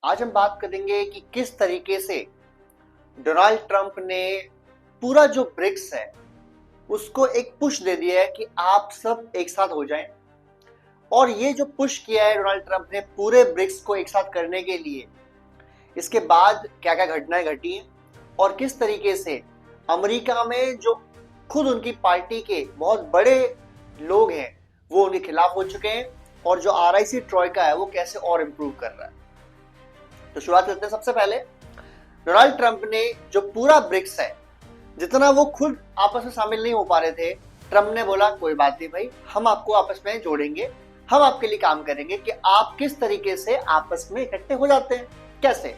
आज हम बात करेंगे कि किस तरीके से डोनाल्ड ट्रंप ने पूरा जो ब्रिक्स है उसको एक पुश दे दिया है कि आप सब एक साथ हो जाएं। और ये जो पुश किया है डोनाल्ड ट्रंप ने पूरे ब्रिक्स को एक साथ करने के लिए, इसके बाद क्या क्या घटनाएं घटी हैं और किस तरीके से अमेरिका में जो खुद उनकी पार्टी के बहुत बड़े लोग हैं वो उनके खिलाफ हो चुके हैं और जो आरआईसी ट्रॉयका है वो कैसे और इम्प्रूव कर रहा है। तो शुरुआत करते हैं। सबसे पहले डोनाल्ड ट्रंप ने जो पूरा ब्रिक्स है, जितना वो खुद आपस में शामिल नहीं हो पा रहे थे, ट्रंप ने बोला कोई बात नहीं भाई, हम आपको आपस में जोड़ेंगे, हम आपके लिए काम करेंगे कि आप किस तरीके से आपस में इकट्ठे हो जाते हैं, कैसे।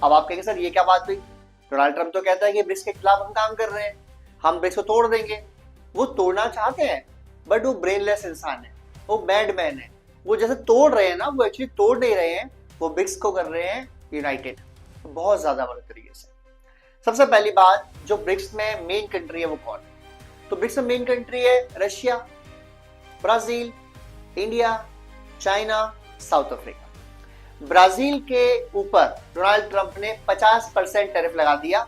अब आप कहेंगे सर ये क्या बात हुई, डोनाल्ड ट्रंप तो कहता है कि ब्रिक्स के खिलाफ हम काम कर रहे हैं, हम ब्रिक्स को तोड़ देंगे। वो तोड़ना चाहते हैं बट वो ब्रेनलेस इंसान है, वो मैडमैन है। वो जैसे तोड़ रहे हैं ना, वो एक्चुअली तोड़ नहीं रहे हैं, वो ब्रिक्स को कर रहे हैं यूनाइटेड, बहुत ज्यादा बड़े तरीके से। सबसे पहली बात, जो ब्रिक्स में मेन कंट्री है वो कौन है? तो ब्रिक्स में मेन कंट्री है Russia, Brazil, India, China, south Africa. Brazil के ऊपर डोनाल्ड ट्रंप ने 50% टैरिफ लगा दिया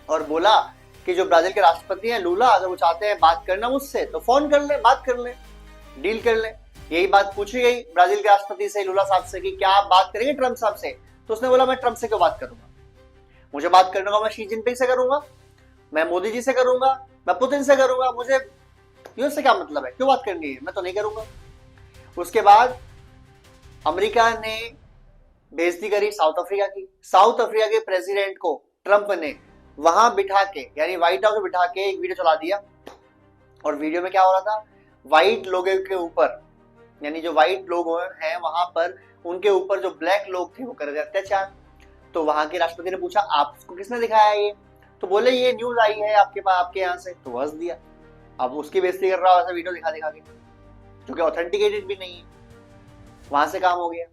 और बोला कि जो ब्राजील के राष्ट्रपति हैं लूला, अगर वो चाहते हैं बात करना मुझसे तो फोन कर ले, बात कर ले, डील कर ले। यही बात पूछी गई ब्राजील के राष्ट्रपति से, लूला साहब से, कि क्या आप बात करेंगे ट्रंप साहब से? तो उसने बोला मैं ट्रंप से क्यों बात करूंगा, मुझे बात करने का मैं शी जिनपिंग से करूंगा, मैं मोदी जी से करूंगा, मैं पुतिन से करूंगा, मुझे यूएस से क्या मतलब है, क्यों बात करनी है, मैं तो नहीं करूंगा। उसके बाद अमेरिका ने बेइज्जती करी साउथ अफ्रीका की। साउथ अफ्रीका के प्रेसिडेंट को ट्रंप ने वहां बिठा के, यानी व्हाइट हाउस में बिठा के एक वीडियो चला दिया। और वीडियो में क्या हो रहा था, व्हाइट लोगों के ऊपर, यानी जो व्हाइट लोग हैं वहां पर, उनके ऊपर जो ब्लैक लोग थे वो कर रहे थे अत्याचार। तो वहां के राष्ट्रपति ने पूछा आपको किसने दिखाया ये? तो बोले ये न्यूज आई है आपके पास, आपके यहाँ से। तो हंस दिया। अब उसकी बेइज्जती कर रहा है ऐसा वीडियो दिखा दिखा के, जो कि ऑथेंटिकेटेड भी नहीं है। वहां से काम हो गया।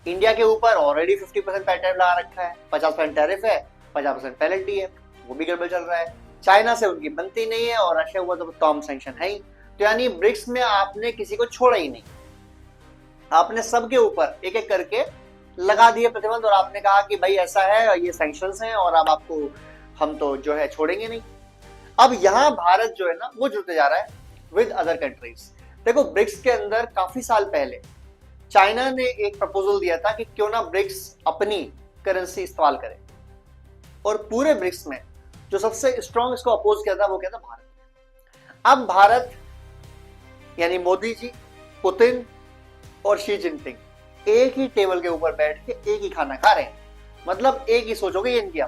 इंडिया के ऊपर ऑलरेडी 50% टैरिफ लगा रखा है, 50% टैरिफ है, 50% पेनल्टी है, वो भी गड़बड़ चल रहा है। चाइना से उनकी बनती नहीं है और रशिया हुआ तो टॉम सैंक्शन है ही। तो यानी ब्रिक्स में आपने किसी को छोड़ा ही नहीं, आपने सबके ऊपर एक एक करके लगा दिए प्रतिबंध और आपने कहा कि भाई ऐसा है, ये सैंक्शंस हैं और अब आपको हम तो जो है छोड़ेंगे नहीं। अब यहाँ भारत जो है ना वो जुड़ते जा रहा है विद अदर कंट्रीज। देखो ब्रिक्स के अंदर काफी साल पहले चाइना ने एक प्रपोजल दिया था कि क्यों ना ब्रिक्स अपनी करेंसी इस्तेमाल करे, और पूरे ब्रिक्स में जो सबसे स्ट्रॉन्ग इसको अपोज किया था वो क्या था, भारत। अब भारत यानी मोदी जी, पुतिन और शी जिनपिंग एक ही टेबल के ऊपर बैठ के एक ही खाना खा रहे हैं। मतलब एक ही सोचोगे ये इनकी।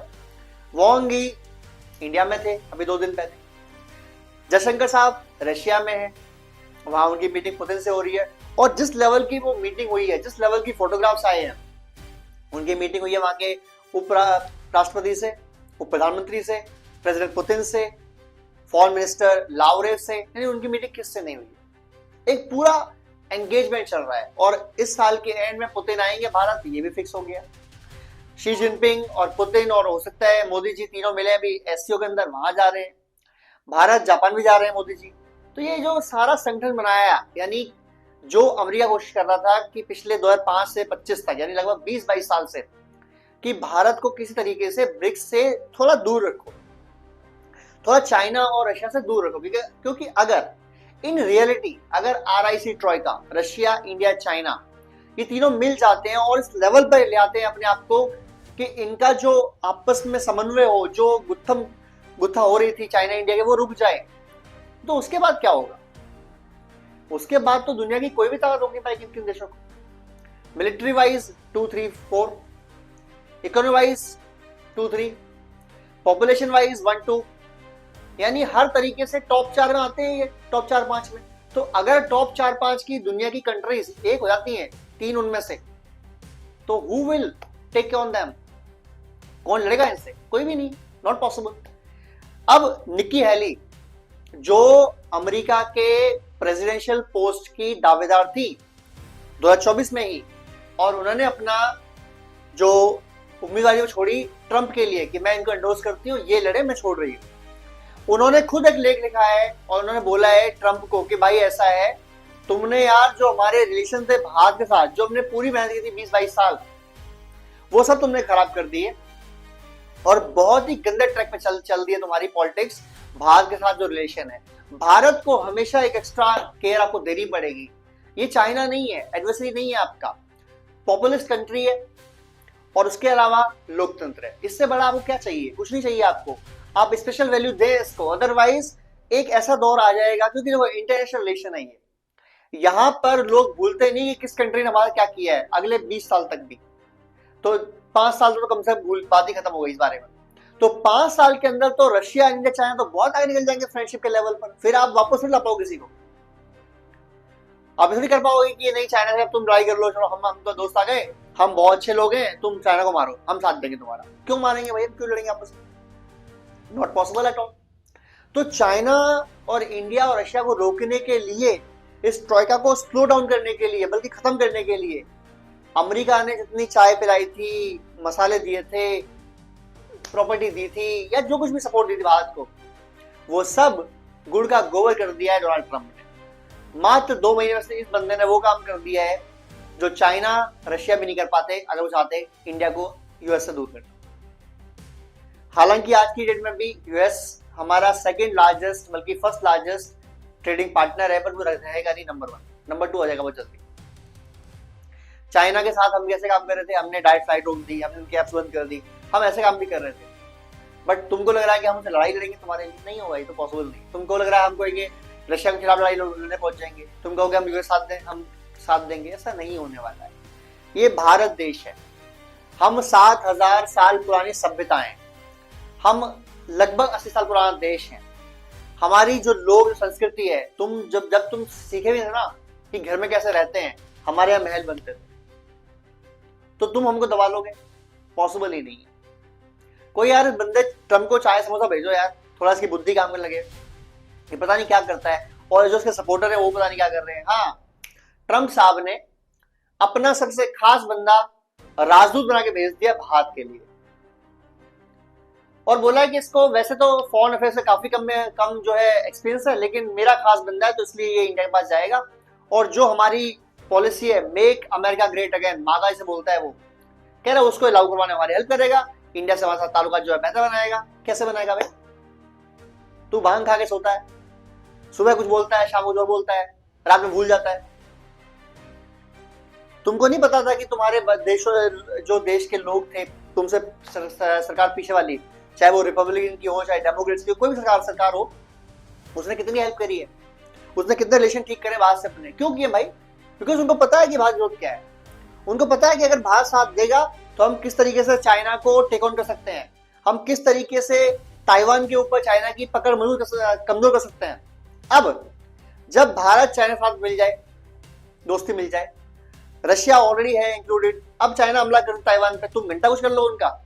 वांग ही इंडिया में थे अभी 2 दिन पहले, जयशंकर साहब रशिया में है, वहां उनकी मीटिंग पुतिन से हो रही है। और जिस लेवल की वो मीटिंग हुई है, जिस लेवल की फोटोग्राफ्स आए हैं, उनकी मीटिंग हुई है वहां के उप राष्ट्रपति से, उप प्रधानमंत्री से, प्रेसिडेंट पुतिन से, फॉरेन मिनिस्टर लावरेव से, यानी उनकी मीटिंग किससे नहीं हुई है। एक पूरा एंगेजमेंट चल रहा है। और इस साल के एंड में पुतिन आएंगे भारत, ये भी फिक्स हो गया। शी जिनपिंग और पुतिन और हो सकता है मोदी जी तीनों मिले अभी एससीओ के अंदर, वहां जा रहे हैं। भारत जापान भी जा रहे हैं मोदी जी। तो ये जो सारा संगठन बनाया, यानी जो अमेरिका कोशिश कर रहा था कि पिछले 2005 से 25 तक, यानी लगभग 20-22 साल से, कि भारत को किसी तरीके से ब्रिक्स से थोड़ा दूर रखो, थोड़ा चाइना और रशिया से दूर रखो। क्योंकि अगर इन रियलिटी अगर RIC troika, Russia, India, China, ये तीनों मिल जाते हैं और इस लेवल पर ले आते हैं अपने आप को कि इनका जो आपस में समन्वय हो, जो गुत्था हो रही थी चाइना इंडिया के, वो रुक जाए, तो उसके बाद क्या होगा? उसके बाद तो दुनिया की कोई भी ताकत रोक नहीं पाएगी किन देशों को। Military wise 2, 3, 4, economy wise 2, 3, population wise 1, 2, यानी हर तरीके से टॉप 4 में आते हैं ये, टॉप 4-5 में। तो अगर टॉप 4-5 की दुनिया की कंट्रीज एक हो जाती हैं, 3 उनमें से, तो who will take on them? कौन लड़ेगा इनसे? कोई भी नहीं, नॉट पॉसिबल। अब निक्की हैली जो अमेरिका के प्रेसिडेंशियल पोस्ट की दावेदार थी 2024 में ही, और उन्होंने अपना जो उम्मीदवारी छोड़ी ट्रंप के लिए कि मैं इनको एंडोर्स करती हूँ, ये लड़े, मैं छोड़ रही हूँ। उन्होंने खुद एक लेख लिखा है और उन्होंने बोला है ट्रंप को कि भाई ऐसा है, तुमने यार जो हमारे रिलेशन थे भारत के साथ, जो हमने पूरी मेहनत की थी 20-22 साल, वो सब तुमने खराब कर दिए और बहुत ही गंदे ट्रैक पे चल दिए तुम्हारी पॉलिटिक्स। भारत के साथ जो रिलेशन है, भारत को हमेशा एक एक्स्ट्रा केयर आपको देनी पड़ेगी। ये चाइना नहीं है, एडवर्सरी नहीं है आपका, पॉपुलिस्ट कंट्री है और उसके अलावा लोकतंत्र है। इससे बड़ा आपको क्या चाहिए? कुछ नहीं चाहिए आपको। आप स्पेशल वैल्यू दे इसको, अदरवाइज एक ऐसा दौर आ जाएगा, क्योंकि देखो इंटरनेशनल रिलेशन है ये, यहां पर लोग भूलते नहीं कि किस कंट्री ने हमारा क्या किया है अगले 20 साल तक भी। तो 5 साल तो कम से कम बात ही खत्म हो गई इस बारे में। तो 5 साल के अंदर तो रशिया, इंडिया, चाइना तो बहुत आगे निकल जाएंगे फ्रेंडशिप के लेवल पर। फिर आप वापस नहीं ला पाओगे किसी को। आप ऐसा नहीं कर पाओगे कि नहीं चाइना से अब तुम लड़ाई कर लो, चलो हम तो दोस्त आ गए, हम बहुत अच्छे लोग हैं, तुम चाइना को मारो, हम साथ देंगे तुम्हारा। क्यों मारेंगे भाई, क्यों लड़ेंगे आपस में? Not possible at all. तो चाइना और इंडिया और रशिया को रोकने के लिए, इस ट्रॉयका को स्लो डाउन करने के लिए, बल्कि खत्म करने के लिए, अमेरिका ने जितनी चाय पिलाई थी, मसाले दिए थे, प्रॉपर्टी दी थी, या जो कुछ भी सपोर्ट दी थी भारत को, वो सब गुड़ का गोबर कर दिया है डोनाल्ड ट्रंप ने। मात्र 2 महीने में से इस बंदे ने वो काम कर दिया है जो चाइना, रशिया भी नहीं कर पाते अगर वो चाहते इंडिया को यूएस से दूर करना। हालांकि आज की डेट में भी यूएस हमारा सेकंड लार्जेस्ट, बल्कि फर्स्ट लार्जेस्ट ट्रेडिंग पार्टनर है, पर वो रहेगा नहीं नंबर 1, नंबर 2 आ जाएगा बहुत जल्दी। चाइना के साथ हम कैसे काम कर रहे थे? हमने डायरेक्ट फ्लाइट रोक दी, हमने उनकी एप्स बंद कर दी, हम ऐसे काम भी कर रहे थे। बट तुमको लग रहा है कि हम उनसे लड़ाई लड़ेंगे, तुम्हारे लिए नहीं होगा, ये तो पॉसिबल नहीं। तुमको लग रहा है हम कहेंगे रशिया के खिलाफ लड़ाई लड़ने पहुंच जाएंगे, तुम कहोगे हम यूएस हम साथ देंगे, ऐसा नहीं होने वाला है। ये भारत देश है, हम 7000 साल पुरानी सभ्यताएं, हम लगभग 80 साल पुराना देश है। हमारी जो लोग संस्कृति है, तुम जब तुम सीखे भी थे ना कि घर में कैसे रहते हैं, हमारे यहाँ महल बनते थे, तो तुम हमको दबा लोगे? पॉसिबल ही नहीं है। कोई यार बंदे ट्रम्प को चाय समोसा भेजो यार, थोड़ा इसकी बुद्धि काम करने लगे। ये पता नहीं क्या करता है, और जो उसके सपोर्टर है वो पता नहीं क्या कर रहे हैं। हाँ, ट्रम्प साहब ने अपना सबसे खास बंदा राजदूत बना के भेज दिया भारत के लिए, और बोला है कि इसको वैसे तो फॉरेन अफेयर से काफी कम जो है एक्सपीरियंस है, लेकिन मेरा खास बंदा है तो इसलिए ये इंडिया के पास जाएगा। और जो हमारी पॉलिसी है मेक अमेरिका ग्रेट अगेन, मागा इसे बोलता है, वो कह रहा है उसको लागू करवाने हमारी हेल्प करेगा, इंडिया से हमारे साथ ताल्लुकात जो है बेहतर बनाएगा। कैसे बनाएगा भाई? तू भांग खा के सोता है, सुबह कुछ बोलता है, शाम को जो बोलता है, रात में भूल जाता है। तुमको नहीं पता था कि तुम्हारे जो देश के लोग थे तुमसे सरकार पीछे वाली, चाहे वो रिपब्लिकन की हो चाहे डेमोक्रेट्स की, कोई भी सरकार हो, उसने कितनी हेल्प करी है, उसने कितने रिलेशन ठीक करे भारत से अपने। क्यों किए भाई? बिकॉज उनको पता है कि भारत विरोध क्या है। उनको पता है कि अगर भारत साथ देगा तो हम किस तरीके से चाइना को टेक ऑन कर सकते हैं, हम किस तरीके से ताइवान के ऊपर चाइना की पकड़ कमजोर कर सकते हैं। अब जब भारत चाइना साथ मिल जाए, दोस्ती मिल जाए, रशिया ऑलरेडी है इंक्लूडेड, अब चाइना हमला कर ताइवान पे, तुम घंटा कुछ कर लो उनका।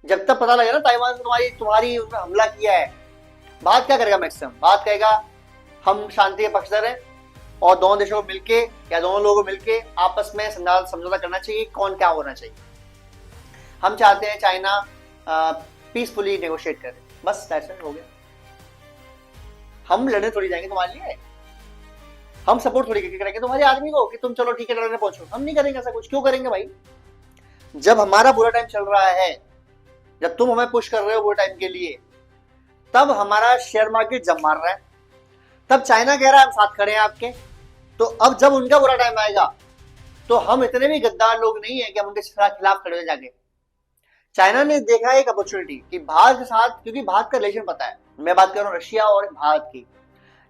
जब तक पता लगे ना ताइवान तुम्हारी उसने हमला किया है, भारत क्या करेगा? मैक्सिमम भारत कहेगा हम शांति के पक्षधर हैं, और दोनों देशों को मिलके या दोनों लोगों को मिलके आपस में समझौता करना चाहिए, कौन क्या होना चाहिए। हम चाहते हैं चाइना पीसफुली नेगोशिएट करे, बस दैट्स इट, हो गया। हम लड़ने थोड़ी जाएंगे तुम्हारे लिए, हम सपोर्ट थोड़ी करेंगे तुम्हारी आर्मी को कि तुम चलो ठीक है लड़ने पहुंचो, हम नहीं करेंगे ऐसा कुछ। क्यों करेंगे भाई? जब हमारा बुरा टाइम चल रहा है, जब तुम हमें पुश कर रहे हो बुरे टाइम के लिए, तब हमारा शेयर मार्केट जम मार रहा है, तब चाइना कह रहा है हम साथ खड़े हैं आपके। तो अब जब उनका बुरा टाइम आएगा तो हम इतने भी गद्दार लोग नहीं है कि हम उनके खिलाफ खड़े हो जाके। चाइना ने देखा एक अपॉर्चुनिटी कि भारत के साथ, क्योंकि भारत का रिलेशन पता है, मैं बात कर रहा हूँ रशिया और भारत की,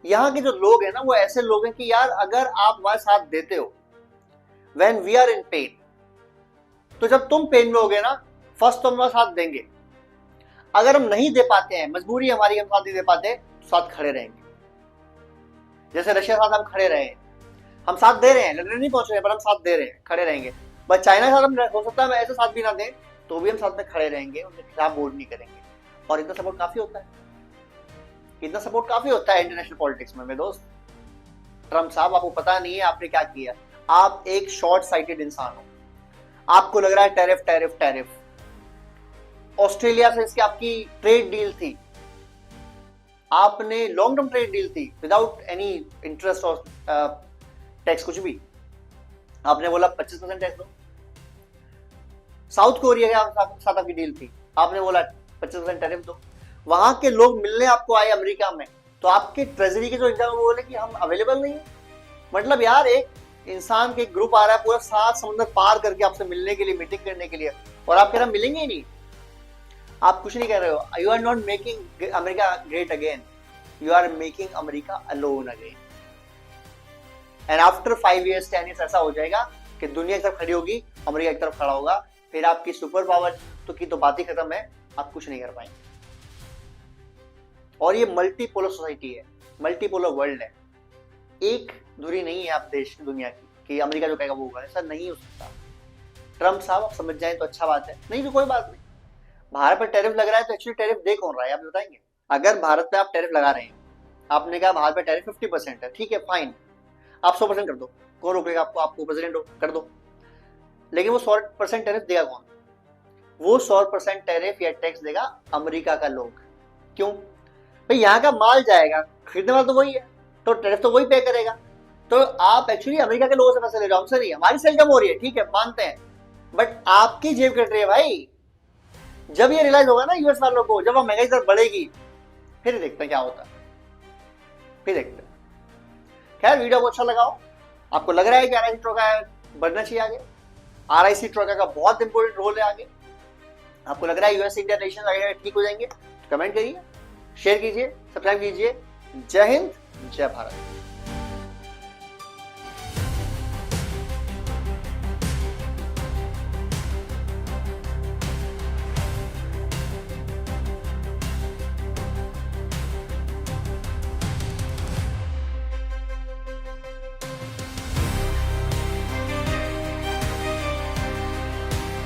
यहाँ के जो लोग हैं ना वो ऐसे लोग हैं कि यार अगर आप हमारे साथ देते हो when we are in pain, तो जब तुम पेन में होगे ना फर्स्ट तो हमारा साथ देंगे। अगर हम नहीं दे पाते हैं, मजबूरी हमारी, हम साथ नहीं दे पाते, तो साथ खड़े रहेंगे। जैसे रशिया साथ हम खड़े रहे, हम साथ दे रहे हैं, लड़ने नहीं पहुंच रहे हैं पर हम साथ दे रहे हैं, खड़े रहेंगे। बट चाइना के साथ हम हो सकता है हम ऐसे साथ भी ना दें तो भी हम साथ में खड़े रहेंगे, उनके खिलाफ वोट नहीं करेंगे। और इतना सपोर्ट काफी होता है, इतना सपोर्ट काफी होता है इंटरनेशनल पॉलिटिक्स में मेरे दोस्त। ट्रम्प साहब आपको पता नहीं है आपने क्या किया, आप एक शॉर्ट साइटेड इंसान हो। आपको लग रहा है टैरिफ टैरिफ टैरिफ, ऑस्ट्रेलिया से इसकी आपकी ट्रेड डील थी, आपने लॉन्ग टर्म ट्रेड डील थी विदाउट एनी इंटरेस्ट और टैक्स कुछ भी, आपने बोला 25% टैक्स दो। साउथ कोरिया के साथ आपकी डील थी, आपने बोला 25% टैरिफ दो, वहां के लोग मिलने आपको आए अमेरिका में, तो आपके ट्रेजरी के जो इंतजाम वो बोले कि हम अवेलेबल नहीं है। मतलब यार एक इंसान के ग्रुप आ रहा है पूरा 7 समुद्र पार करके आपसे मिलने के लिए, मीटिंग करने के लिए, और आप कह रहे मिलेंगे ही नहीं। आप कुछ नहीं कर रहे हो। You are not making America great again, you are making America alone again. And after 5 years 10 years ऐसा हो जाएगा कि दुनिया एक तरफ खड़ी होगी, अमेरिका एक तरफ खड़ा होगा, फिर आपकी सुपर पावर तो की तो बात ही खत्म है, आप कुछ नहीं कर पाएंगे। और ये मल्टीपोलर सोसाइटी है, मल्टीपोलर वर्ल्ड है, एक धुरी नहीं है आप देश दुनिया की कि अमेरिका जो कहेगा वो होगा, ऐसा नहीं हो सकता। ट्रम्प साहब आप समझ जाए तो अच्छा बात है, नहीं तो कोई बात नहीं। भारत पर टैरिफ लग रहा है तो एक्चुअली टैरिफ दे कौन रहा है आप बताएंगे? अगर भारत पे आप टैरिफ लगा रहे हैं, आपने कहा भारत पे टैरिफ 50% है, ठीक है फाइन, आप 100% कर दो, कौन रोकेगा आपको? आपको प्रेसिडेंट हो, कर दो। लेकिन वो 100% टैरिफ देगा कौन? वो 100% टैरिफ या टैक्स देगा अमेरिका का लोग। क्यों भाई? यहाँ का माल जाएगा, खरीदने वाला तो वही है, तो टैरिफ तो वही पे करेगा। तो आप एक्चुअली अमेरिका के लोगों से पैसे ले रहे हो, हमसे नहीं। हमारी सेल कम हो रही है, ठीक है मानते हैं, बट आपकी जेब कट रही है भाई। जब ये रियलाइज होगा ना यूएस वालों को, जब महंगाई दर बढ़ेगी, फिर देखते हैं क्या होता है, फिर देखते हैं। खैर वीडियो को अच्छा लगाओ। आपको लग रहा है कि आरआईसी ट्रोका बढ़ना चाहिए आगे? आरआईसी ट्रोका का बहुत इंपॉर्टेंट रोल है आगे। आपको लग रहा है यूएस इंडिया रिलेशन आगे ठीक हो जाएंगे? कमेंट करिए, शेयर कीजिए, सब्सक्राइब कीजिए। जय हिंद, जय भारत।